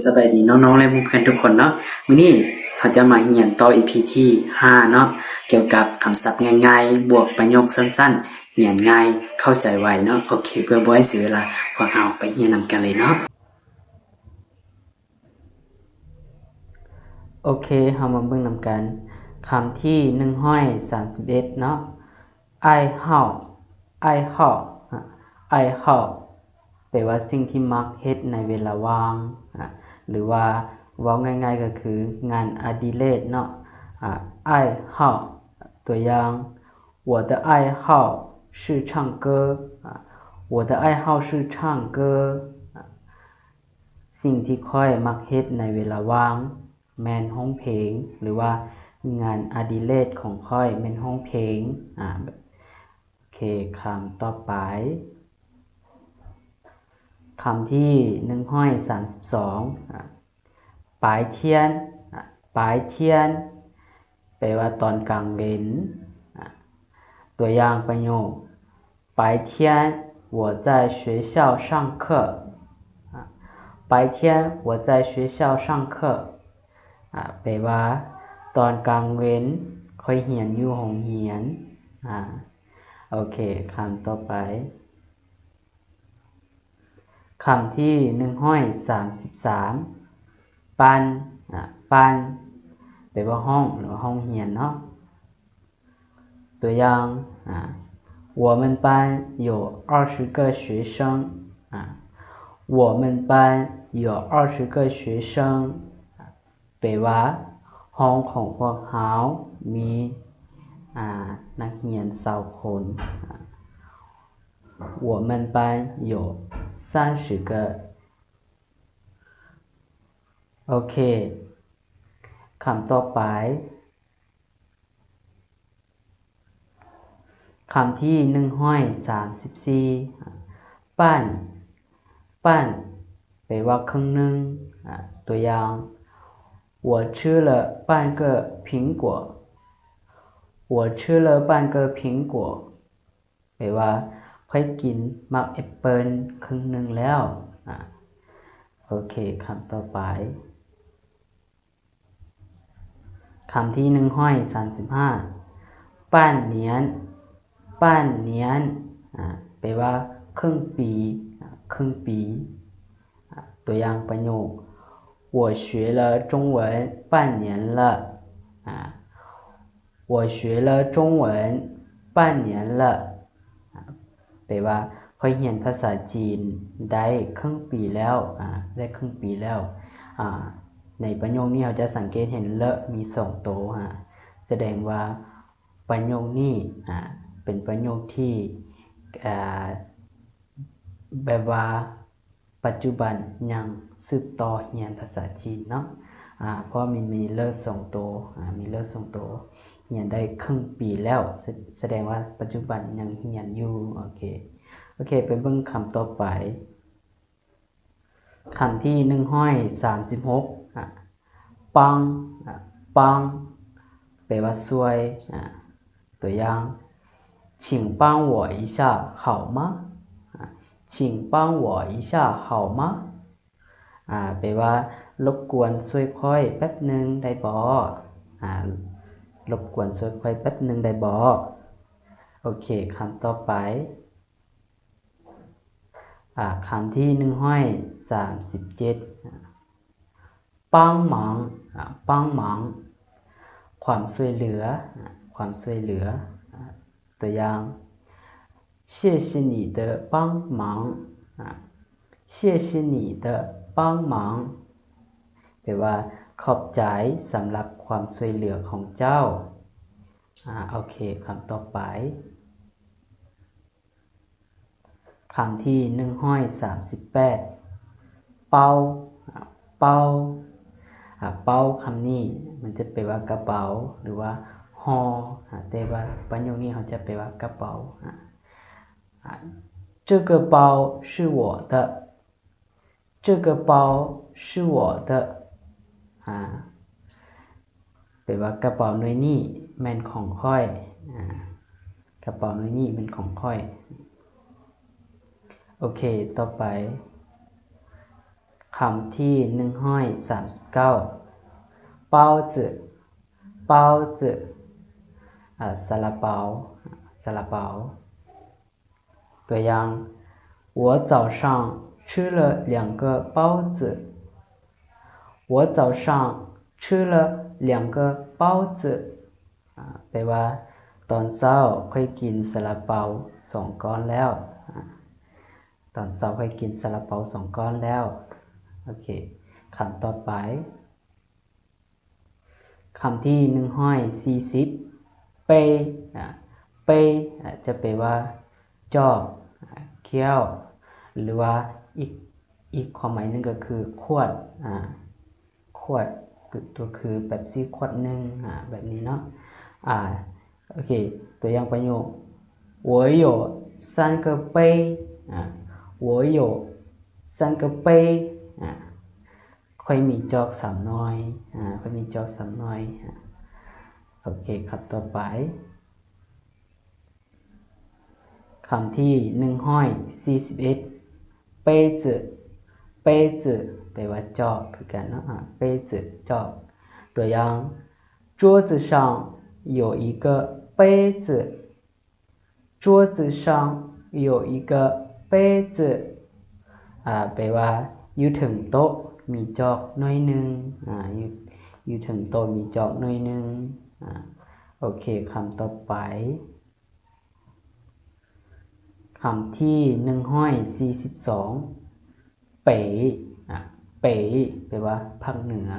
สบายดีน้องๆและเพื่อนๆทุกคนเนาะมื้อนี้เราจะมาเรียนต่อ EP ที่5เนาะเกี่ยวกับคำศัพท์ง่ายๆบวกประโยคสั้นๆเรียนง่ายเข้าใจไวเนาะโอเคเพื่อบ่ให้เสียเวลาพวกเราไปเรียนนำกันเลยเนาะโอเคเฮามาเบิ่งนำกันคำที่131เนาะ I help I help แปลว่าสิ่งที่มักเฮ็ดในเวลาว่างหรือว่าเว้าง่ายๆก็คืองานอดิเรกเนาะI help ตัวอย่าง我的爱好是唱歌我的爱好是唱歌สิ่งที่ค่อยมักเฮ็ดในเวลาว่างแม่นร้องเพลงหรือว่างานอดิเรกของค่อยแม่นร้องเพลงโอเคคำต่อไปคำที่132ปลายเทียนปลายเทียนแปลว่าตอนกลางเว้นตัวอย่างประโยค白天我在学校上课白天我在学校上课แปลว่าตอนกลางเว้นค่อยเรียนอยู่โรงเรียนโอเคคำต่อไปคำที่133ปันปันแปลว่าห้องหรือว่าห้องเรียนเนาะตัวอย่าง我们班有20个学生我们班有20个学生แปลว่าห้องของพวกเรามีนักเรียน20คน我们班有30个โอเคคำต่อไปคำที่134ปั้นปั้นแปลว่าครึ่งหนึ่งตัวอย่าง我吃了半个苹果我吃了半个苹果แปลว่าค่อยกินมักแอปเปิ้ลครึ่งหนึ่งแล้วโอเคคำต่อไปคำที่135ปั้นเนียนปั้นเนียนแปลว่าครึ่งปีครึ่งปีตัวอย่างประโยค我学了中文半年了我学了中文半年了แปลว่าค่อยเรียนภาษาจีนได้ครึ่งปีแล้วได้ครึ่งปีแล้วในประโยคนี้เราจะสังเกตเห็นเลมี2ตัวแสดงว่าประโยคนี้เป็นประโยคที่แบบว่าปัจจุบันยังสืบต่อเรียนภาษาจีนเนาะเพราะมันมีเล2ตัวมีเล2ตัวเรียนได้ครึ่งปีแล้วแสดงว่าปัจจุบันยังเรียนอยู่โอเคไปเบิ่งคำต่อไปคำที่136ปังปังแปลว่าช่วยตัวอย่าง请帮我一下好吗请帮我一下好吗แปลว่ารบกวนช่วยค่อยแป๊บนึงได้บ่รบกวนช่วยค่อยแป๊บนึงได้บ่โอเคคำต่อไปคำที่137帮忙帮忙ความช่วยเหลือความช่วยเหลือตัวอย่าง谢谢你的帮忙谢谢你的帮忙แปลว่าขอบใจสำหรับความช่วยเหลือของเจ้าโอเคคำต่อไปคำที่138เป้าเป้าเป้าคำนี้มันจะแปลว่ากระเป๋าหรือว่าห่อแต่ว่าประโยคนี้เขาจะแปลว่ากระเป๋า这个包是我的这个包是我的แปลว่ากระเป๋าหน่วยนี้แม่นของค่อยกระเป๋าหน่วยนี้เป็นของค่อยโอเคต่อไป คำที่139包子包子ซาลาเปาซาลาเปาตัวอย่าง我早上吃了2个包子我早上吃了2个包子แปลว่าตอนเช้าค่อยกินซาลาเปา2ก้อนแล้วตอนเช้าค่อยกินซาลาเปา2ก้อนแล้วโอเคคำต่อไปคำที่140เปเปจะแปลว่าจอกแก้วหรือว่าอีกความหมายหนึ่งก็คือขวดขวดตัวคือแบบซีขวดหนึ่งแบบนี้เนาะโอเคตัวอย่างประโยค我有3个杯我有3个杯ค่อยมีจอก3น้อยค่อยมีจอก3น้อยโอเคครับต่อไปคำที่141杯子杯子แปลว่าจอกคือกันเนาะ杯子จอกตัวอย่าง桌子上有一个杯子桌子上有一个杯子แปลว่าอยู่ถึงโต๊ะมีจอกน้อยนึงอยู่ถึงโต๊ะมีจอกน้อยนึงโอเคคำต่อไปคำที่142เป๋เป๋แปลว่าภาคเหนือ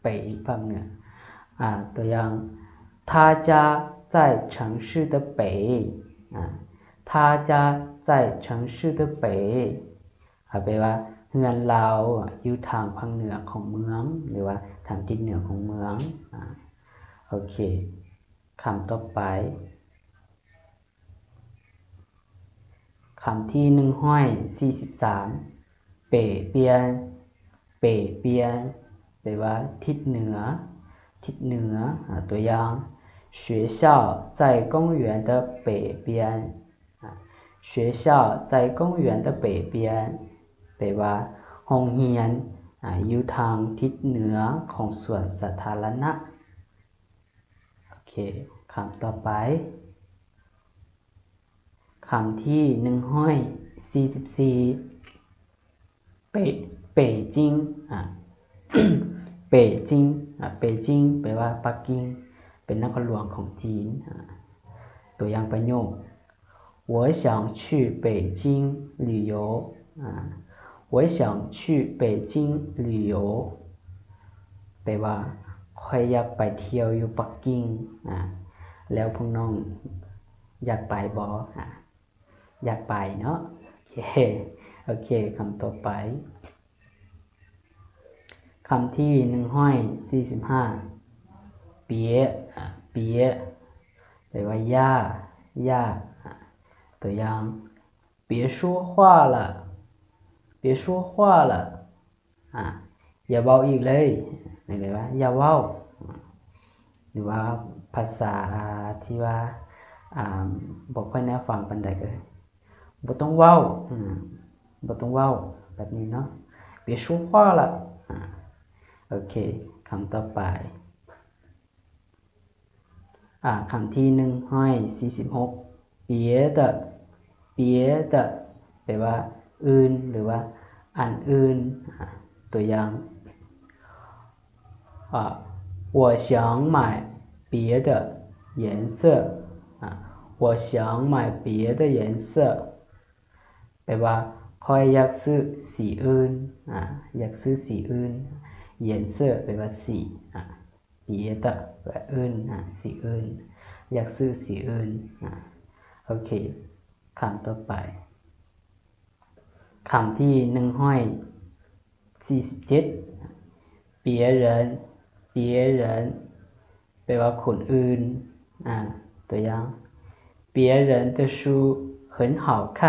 เป๋ภาคเหนือตัวอย่าง他家在城市的北他家在城市的北แปลว่าเฮือนเราอยู่ทางภาคเหนือของเมืองหรือว่าทางทิศเหนือของเมืองโอเคคำต่อไปคำที่143เป๋เปียนเป๋เปียนแปลว่าทิศเหนือทิศเหนือตัวอย่าง学校在公园的北边学校在公园的北边แปลว่าโรงเรียนอยู่ทางทิศเหนือของสวนสาธารณะโอเคคำต่อไปคำที่144เป่จิงเป่จิงเป่จิงแปลว่าปักกิ่งเป็นนครหลวงของจีนตัวอย่างประโยค我想去北京旅游我想去北京旅游แปลว่าค่อยอยากไปเที่ยวอยู่ปักกิ่งแล้วพวกน้องอยากไปบ่อยากไปเนาะโอเคคำต่อไปคำที่145เปียเปียแปลว่าย่าตัวอย่าง别说话了别说话了อย่าเว้าอีกเลยหมายว่าอย่าเว้าหรือว่าภาษาที่ว่าบอกค่อยแน่ฟังปานใดเลยบ่ต้องเว้าบ่ต้องเว้าแบบนี้เนาะ别说话了โอเคคำต่อไปคำที่146别的แปลว่าอื่นหรือว่าอันอื่นตัวอย่าง我想买别的颜色我想买别的颜色แปลว่าค่อยอยากซื้อสีอื่นอยากซื้อสีอื่น颜色แปลว่าสี别的แปลว่าอื่นสีอื่นอยากซื้อสีอื่นโอเคคำต่อไปคำที่147别人แปลว่าคนอื่นตัวอย่าง别人的书很好看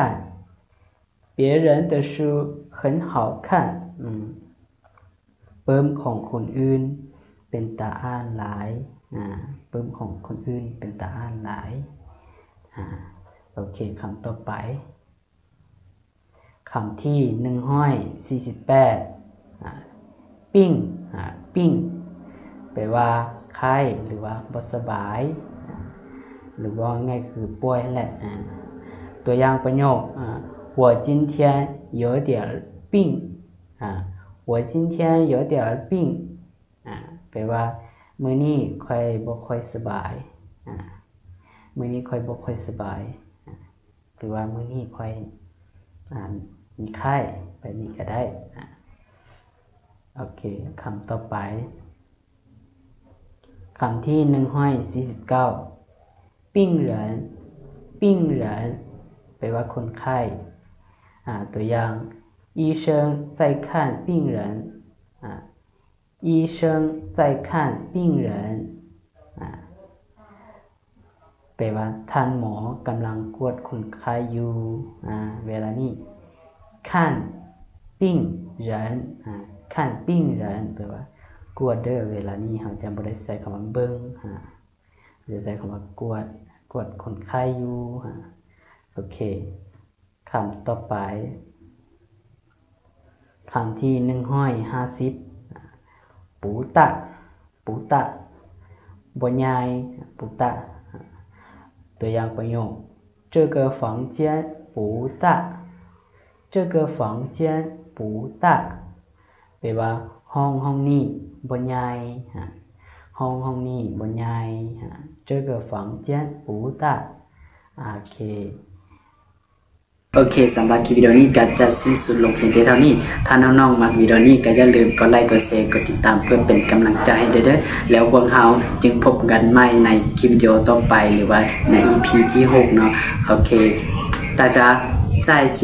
别人的书很好看เปิ้มของคนอื่นเป็นตาอ่านหลายเปิ้มของคนอื่นเป็นตาอ่านหลายโอเคคำต่อไปคำที่148 ปิ้งปิ้งแปลว่าไข้หรือว่าบ่สบายหรือว่าง่ายคือป่วยแหละตัวอย่างประโยค我今天有点病我今天有点病แปลว่ามื้อนี้ค่อยบ่ค่อยสบายมื้อนี้ค่อยบ่ค่อยสบายหรือว่ามื้อนี้ค่อยมีไข้ไปนี้ก็ได้โอเคคำต่อไปคำที่149ปิ้งเหรินปิ้งเหรินแปลว่าคนไข้ตัวอย่าง医生在看病人医生在看病人แปลว่าท่านหมอกำลังกวดคนไข้อยู่เวลานี้看病人看病人แปลว่ากวดเด้อเวลานี้เราจะบ่ได้ใช้คำว่าเบิ่งจะใช้คำว่ากวดคนไข้อยู่โอเคคำต่อไปคำที่150ปูตะบ่ใหญ่ปูตะตัวอย่างประโยค这个房间不大这个房间不大แปลว่าห้องนี้บ่ใหญ่ห้องนี้บ่ใหญ่这个房间不大โอเคสำหรับคลิปวิดีโอนี้ก็จะสิ้นสุดลงเพียงเท่านี้ถ้าน้องๆมักวิดีโอนี้ก็อย่าลืมกดไลค์กดแชร์กดติดตามเพื่อเป็นกำลังใจให้เด้อแล้วพวกเราจึงพบกันใหม่ในคลิปวิดีโอต่อไปหรือว่าใน EP ที่6เนาะโอเค大家再见